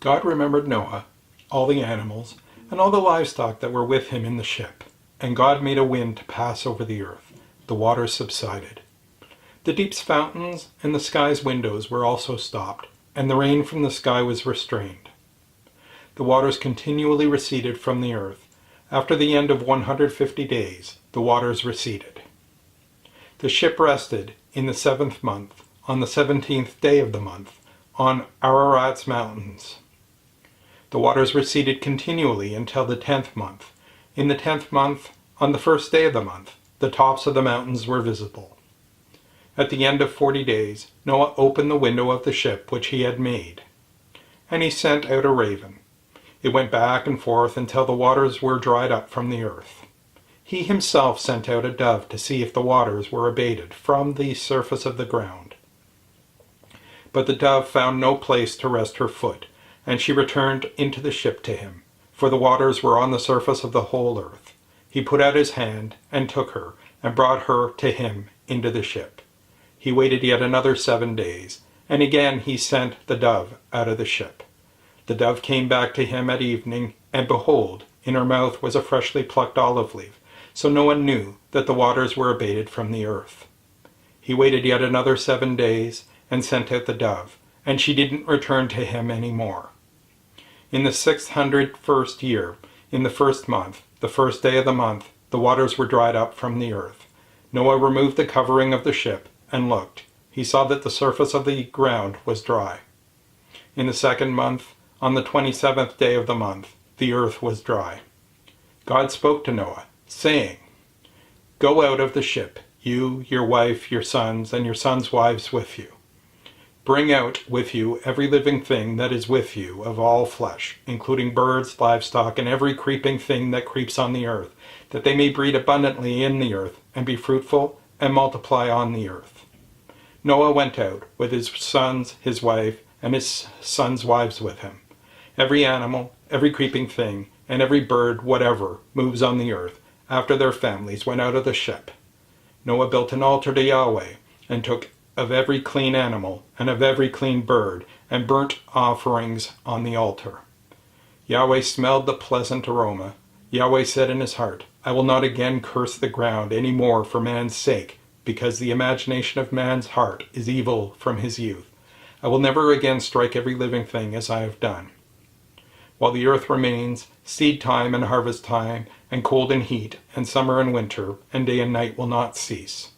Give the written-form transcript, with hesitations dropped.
God remembered Noah, all the animals, and all the livestock that were with him in the ship. And God made a wind to pass over the earth. The waters subsided. The deep's fountains and the sky's windows were also stopped, and the rain from the sky was restrained. The waters continually receded from the earth. After the end of 150 days, the waters receded. The ship rested in the 7th month, on the 17th day of the month, on Ararat's mountains. The waters receded continually until the 10th month. In the 10th month, on the 1st day of the month, the tops of the mountains were visible. At the end of 40 days, Noah opened the window of the ship which he had made, and he sent out a raven. It went back and forth until the waters were dried up from the earth. He himself sent out a dove to see if the waters were abated from the surface of the ground. But the dove found no place to rest her foot, and she returned into the ship to him, for the waters were on the surface of the whole earth. He put out his hand and took her, and brought her to him into the ship. He waited yet another 7 days, and again he sent the dove out of the ship. The dove came back to him at evening, and behold, in her mouth was a freshly plucked olive leaf, so no one knew that the waters were abated from the earth. He waited yet another 7 days, and sent out the dove, and she didn't return to him any more. In the 601st year, in the 1st month, the 1st day of the month, the waters were dried up from the earth. Noah removed the covering of the ship, and looked. He saw that the surface of the ground was dry. In the 2nd month, on the 27th day of the month, the earth was dry. God spoke to Noah, saying, "Go out of the ship, you, your wife, your sons, and your sons' wives with you. Bring out with you every living thing that is with you of all flesh, including birds, livestock, and every creeping thing that creeps on the earth, that they may breed abundantly in the earth, and be fruitful, and multiply on the earth." Noah went out, with his sons, his wife, and his sons' wives with him. Every animal, every creeping thing, and every bird, whatever, moves on the earth, after their families, went out of the ship. Noah built an altar to Yahweh, and took of every clean animal, and of every clean bird, and burnt offerings on the altar. Yahweh smelled the pleasant aroma. Yahweh said in his heart, "I will not again curse the ground any more for man's sake, because the imagination of man's heart is evil from his youth. I will never again strike every living thing as I have done. While the earth remains, seed time and harvest time, and cold and heat, and summer and winter, and day and night will not cease.